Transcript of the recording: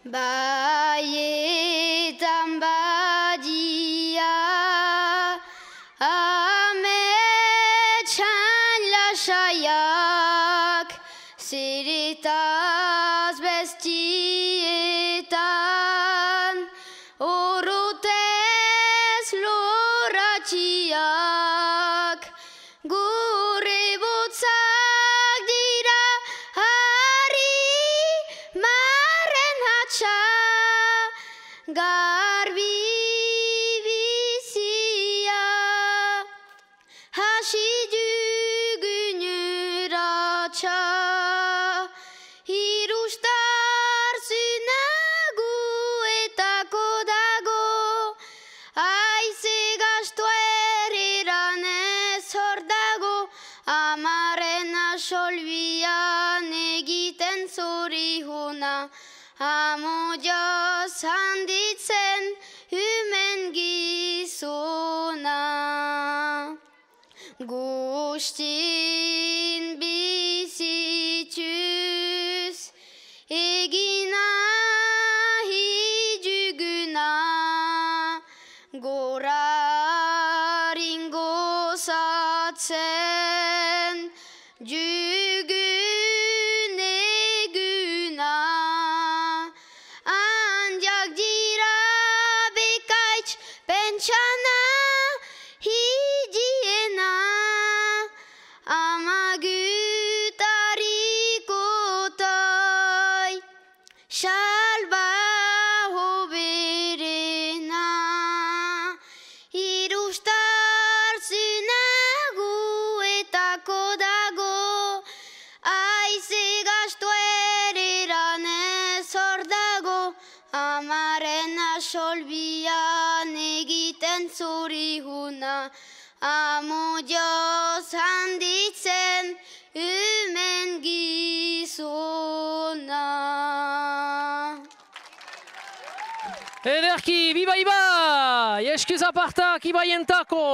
Baietan badia, ametsan lasaiak, zeretaz bestietan, orotez loratxiak, gure botzak dira harri marren hatxa, garbi bizia, hasi dugun uratxa, irustar zunagu etako dago, aize gastu ereran ez hor dago, amaren asolbian egiten zorihuna, amojoz handitzen humen gizona. Gustin bizituz egina hiduguna, gorarin gozatzen dugun eguna. Handiak dira bekaitz pentsana hidiena, amagutarikotai salba hoberena, irustar zunagu etako dago, aize gastu ereran ez hor dago, amaren asolbian egiten zorihuna, amojoz handitzen humen gizona. Ederki, biba ibai! Eskuz apartak ibaientako!